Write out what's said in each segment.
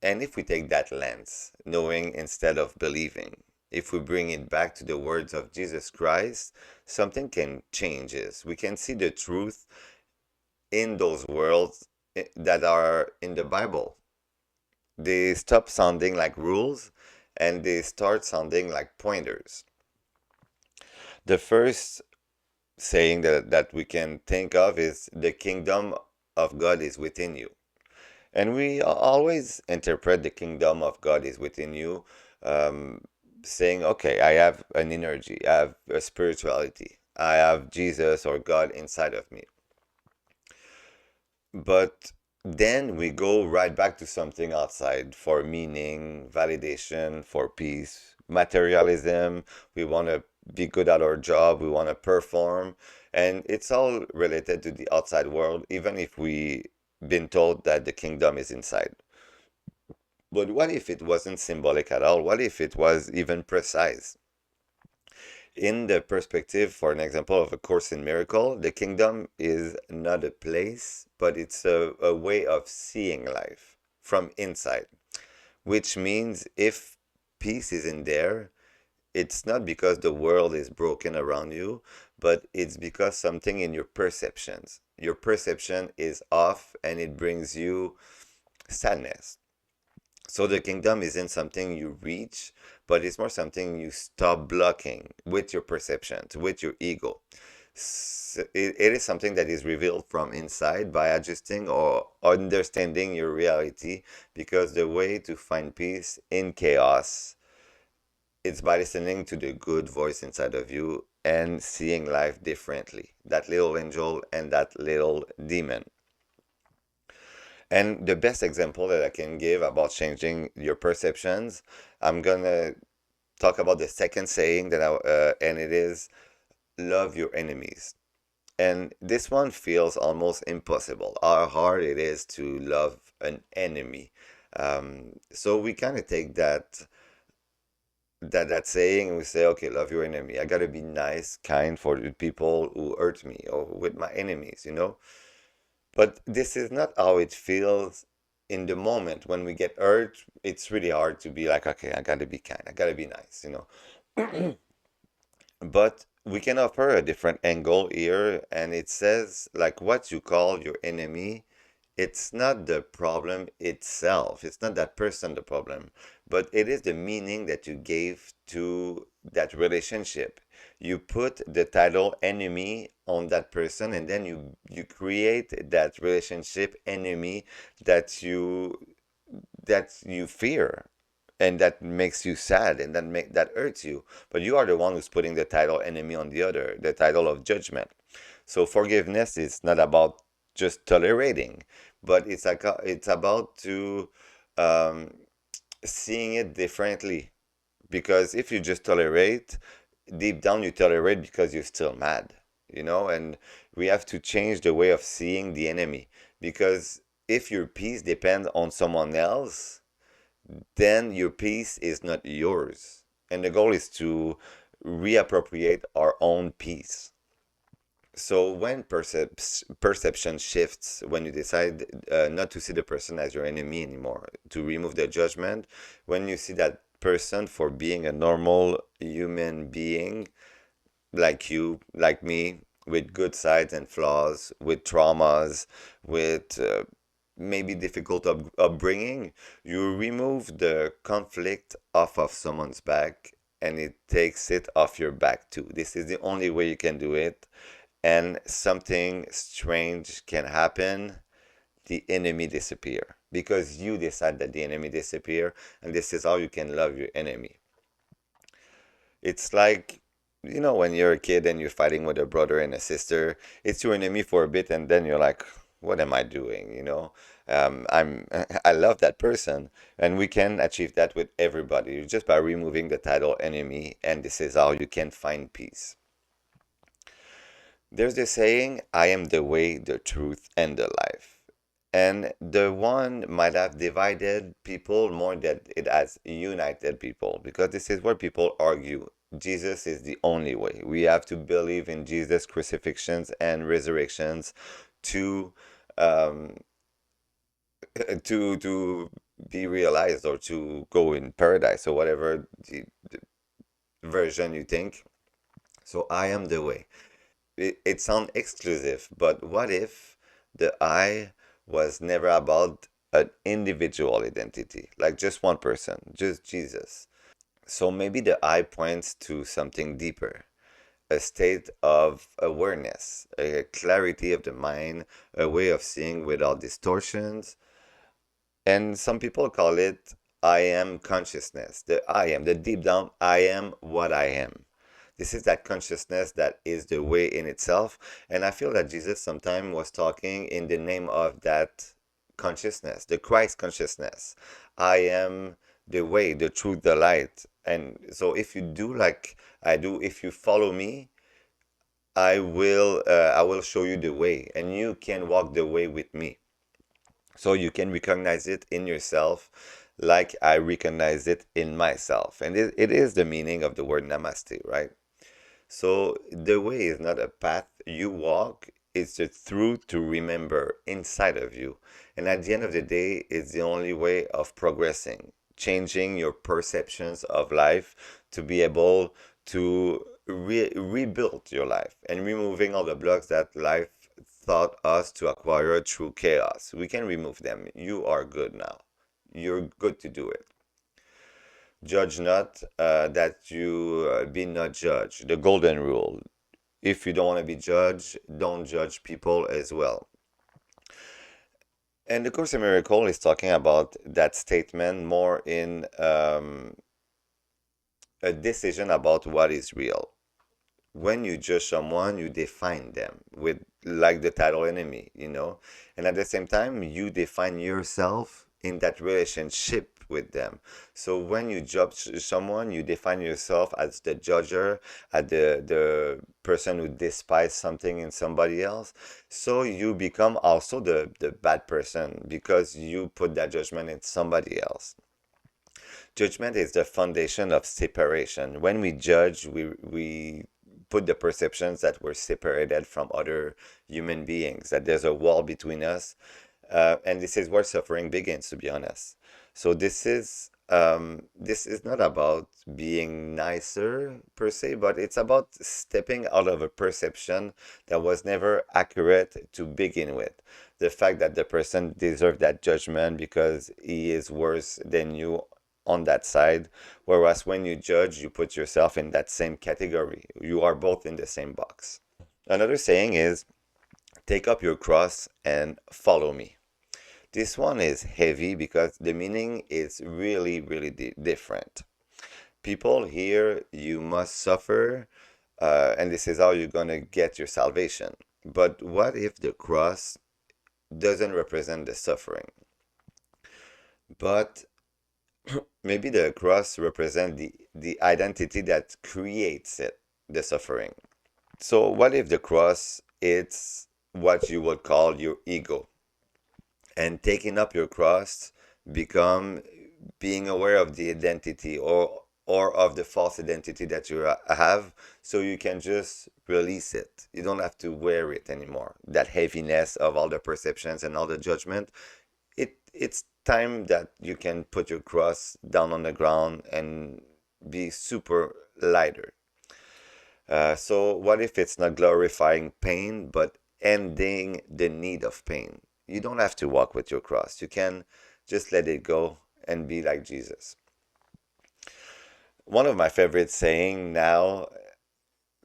And if we take that lens, knowing instead of believing, if we bring it back to the words of Jesus Christ, something can changes. We can see the truth in those words that are in the Bible. They stop sounding like rules and they start sounding like pointers. The first saying that we can think of is the kingdom of God is within you. And we always interpret the kingdom of God is within you, um, saying, okay, I have an energy, I have a spirituality, I have Jesus or God inside of me. But then we go right back to something outside for meaning, validation, for peace, materialism. We want to be good at our job, we want to perform, and it's all related to the outside world, even if we been told that the kingdom is inside. But what if it wasn't symbolic at all? What if it was even precise? In the perspective, for an example of A Course in Miracle, the kingdom is not a place, but it's a way of seeing life from inside, which means if peace is in there, it's not because the world is broken around you, but it's because something in your perceptions. Your perception is off and it brings you sadness. So the kingdom isn't something you reach, but it's more something you stop blocking with your perceptions, with your ego. It is something that is revealed from inside by adjusting or understanding your reality, because the way to find peace in chaos is by listening to the good voice inside of you and seeing life differently. That little angel and that little demon. And the best example that I can give about changing your perceptions, I'm gonna talk about the second saying and it is love your enemies. And this one feels almost impossible. How hard it is to love an enemy. So we kind of take that saying and we say, okay, love your enemy. I gotta be nice, kind for the people who hurt me or with my enemies. But this is not how it feels in the moment. When we get hurt, it's really hard to be like, okay, I gotta be kind, I gotta be nice. But we can offer a different angle here, and it says, like, what you call your enemy, it's not the problem itself. It's not that person the problem, but it is the meaning that you gave to that relationship. You put the title enemy on that person, and then you create that relationship enemy that you fear and that makes you sad and that hurts you, but you are the one who's putting the title enemy on the other, the title of judgment. So forgiveness is not about just tolerating, but it's about to um, seeing it differently, because if you just tolerate, deep down you tolerate because you're still mad. And we have to change the way of seeing the enemy, because if your peace depends on someone else, then your peace is not yours. And the goal is to reappropriate our own peace. So when perception shifts, when you decide not to see the person as your enemy anymore, to remove the judgment, when you see that person for being a normal human being, like you, like me, with good sides and flaws, with traumas, with maybe difficult upbringing, you remove the conflict off of someone's back and it takes it off your back too. This is the only way you can do it. And something strange can happen. The enemy disappear because you decide that the enemy disappear, and this is how you can love your enemy. It's like, when you're a kid and you're fighting with a brother and a sister, it's your enemy for a bit, and then you're like, what am I doing? I love that person, and we can achieve that with everybody just by removing the title enemy, and this is how you can find peace. There's the saying, I am the way, the truth, and the life. And the one might have divided people more than it has united people, because this is where people argue. Jesus is the only way. We have to believe in Jesus' crucifixions and resurrections to um, to be realized or to go in paradise or whatever the version you think. So I am the way. It sounds exclusive, but what if the I was never about an individual identity, like just one person, just Jesus? So maybe the I points to something deeper, a state of awareness, a clarity of the mind, a way of seeing without distortions. And some people call it I am consciousness. The I am, the deep down, I am what I am. This is that consciousness that is the way in itself. And I feel that Jesus sometimes was talking in the name of that consciousness, the Christ consciousness. I am the way, the truth, the light. And so if you do like I do, if you follow me, I will show you the way, and you can walk the way with me. So you can recognize it in yourself like I recognize it in myself. And it is the meaning of the word namaste, right? So the way is not a path you walk, it's the truth to remember inside of you. And at the end of the day, it's the only way of progressing, changing your perceptions of life to be able to rebuild your life and removing all the blocks that life taught us to acquire through chaos. We can remove them. You are good now. You're good to do it. Judge not, that you be not judged. The golden rule. If you don't want to be judged, don't judge people as well. And the Course in Miracle is talking about that statement more in a decision about what is real. When you judge someone, you define them with like the title enemy, you know, and at the same time, you define yourself in that relationship with them. So when you judge someone, you define yourself as the judger, as the person who despises something in somebody else. So you become also the bad person because you put that judgment in somebody else. Judgment is the foundation of separation. When we judge, we put the perceptions that we're separated from other human beings, that there's a wall between us. And this is where suffering begins, to be honest. So this is not about being nicer per se, but it's about stepping out of a perception that was never accurate to begin with. The fact that the person deserves that judgment because he is worse than you on that side. Whereas when you judge, you put yourself in that same category. You are both in the same box. Another saying is, take up your cross and follow me. This one is heavy because the meaning is really, really different. People hear you must suffer, and this is how you're going to get your salvation. But what if the cross doesn't represent the suffering? But maybe the cross represents the identity that creates it, the suffering. So what if the cross it's what you would call your ego? And taking up your cross become being aware of the identity or of the false identity that you have, so you can just release it. You don't have to wear it anymore. That heaviness of all the perceptions and all the judgment, it's time that you can put your cross down on the ground and be super lighter. So what if it's not glorifying pain, but ending the need of pain? You don't have to walk with your cross. You can just let it go and be like Jesus. One of my favorite saying now,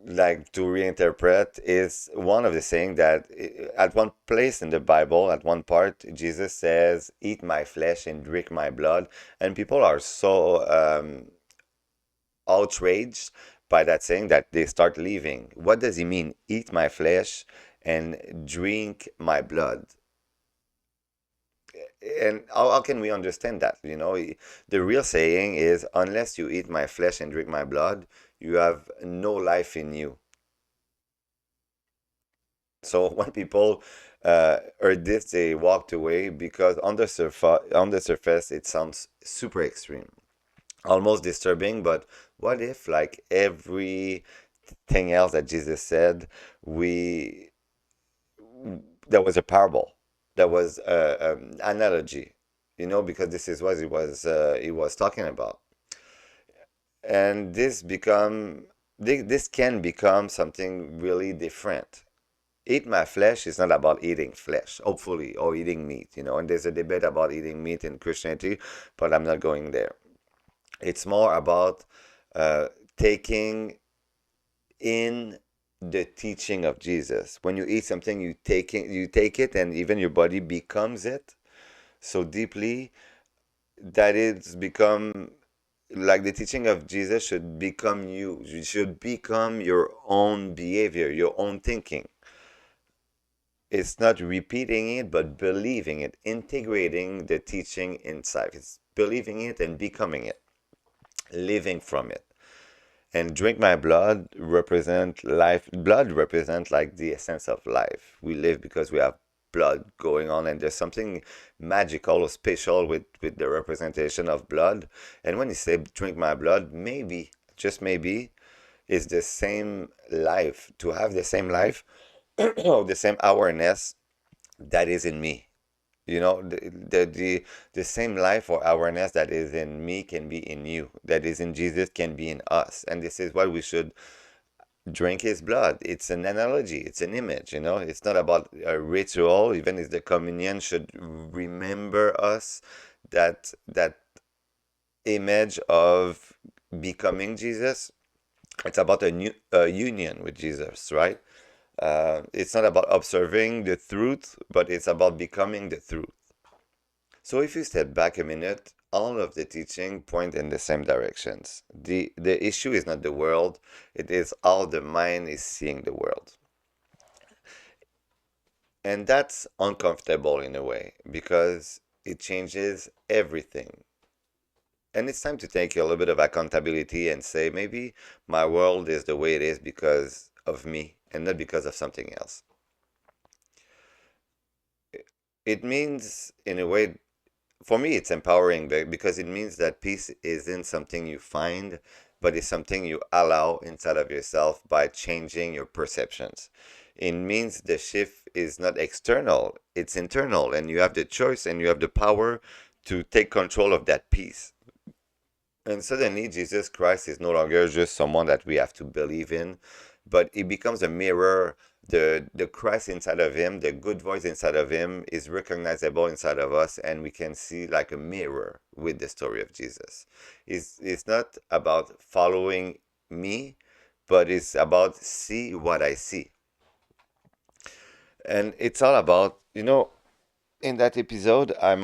like to reinterpret, is one of the saying that at one place in the Bible, at one part, Jesus says, "Eat my flesh and drink my blood," and people are so outraged by that saying that they start leaving. What does he mean? Eat my flesh and drink my blood. And how can we understand that? You know, the real saying is, unless you eat my flesh and drink my blood, you have no life in you. So when people heard this, they walked away because on the surface, it sounds super extreme, almost disturbing. But what if, like everything else that Jesus said, we there was a parable, there was an analogy. because this is what he was talking about. And this can become something really different. Eat my flesh is not about eating flesh, hopefully, or eating meat. And there's a debate about eating meat in Christianity, but I'm not going there. It's more about uh, taking in the teaching of Jesus. When you eat something, you take it, and even your body becomes it so deeply that it's become like the teaching of Jesus should become you. You should become your own behavior, your own thinking. It's not repeating it, but believing it, integrating the teaching inside. It's believing it and becoming it, living from it. And drink my blood represent life. Blood represent like the essence of life. We live because we have blood going on, and there's something magical or special with the representation of blood. And when you say drink my blood, maybe, just maybe, is the same life, to have the same life or the same awareness that is in me. The same life or awareness that is in me can be in you, that is in Jesus can be in us. And this is what we should drink his blood. It's an analogy, it's an image. It's not about a ritual, even if the communion should remember us that image of becoming Jesus. It's about a new union with Jesus, right? It's not about observing the truth, but it's about becoming the truth. So if you step back a minute, all of the teaching point in the same directions. The issue is not the world, it is how the mind is seeing the world. And that's uncomfortable in a way because it changes everything. And it's time to take a little bit of accountability and say, maybe my world is the way it is because of me and not because of something else. It means, in a way, for me, it's empowering because it means that peace isn't something you find, but it's something you allow inside of yourself by changing your perceptions. It means the shift is not external, it's internal, and you have the choice and you have the power to take control of that peace. And suddenly, Jesus Christ is no longer just someone that we have to believe in, but it becomes a mirror. The Christ inside of him, the good voice inside of him, is recognizable inside of us, and we can see like a mirror with the story of Jesus. It's not about following me, but it's about see what I see. And it's all about, in that episode, I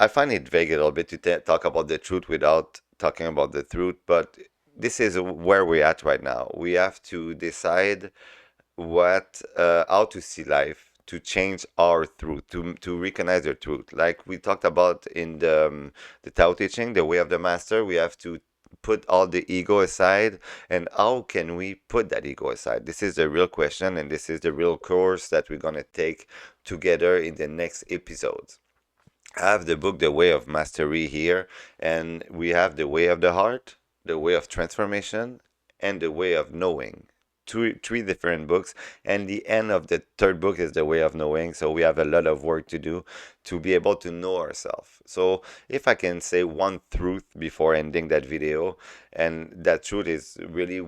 find it vague a little bit to talk about the truth without talking about the truth, but this is where we're at right now. We have to decide how to see life, to change our truth, to recognize the truth. Like we talked about in the Tao Te Ching, the way of the master, we have to put all the ego aside. And how can we put that ego aside? This is the real question, and this is the real course that we're going to take together in the next episodes. I have the book The Way of Mastery here, and we have The Way of the Heart, The Way of Transformation, and The Way of Knowing. Three different books, and the end of the third book is The Way of Knowing. So we have a lot of work to do to be able to know ourselves. So if I can say one truth before ending that video, and that truth is really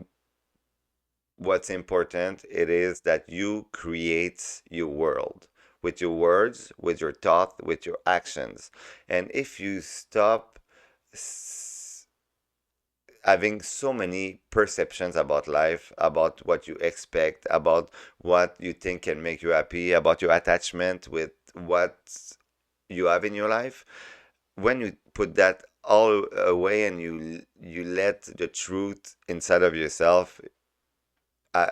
what's important, it is that you create your world with your words, with your thought, with your actions. And if you stop having so many perceptions about life, about what you expect, about what you think can make you happy, about your attachment with what you have in your life, when you put that all away and you let the truth inside of yourself, uh,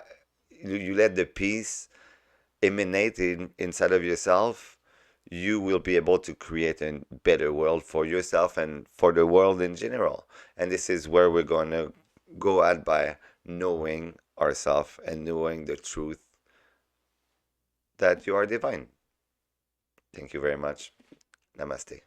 you let the peace emanate inside of yourself, you will be able to create a better world for yourself and for the world in general. And this is where we're going to go at by knowing ourselves and knowing the truth that you are divine. Thank you very much. Namaste.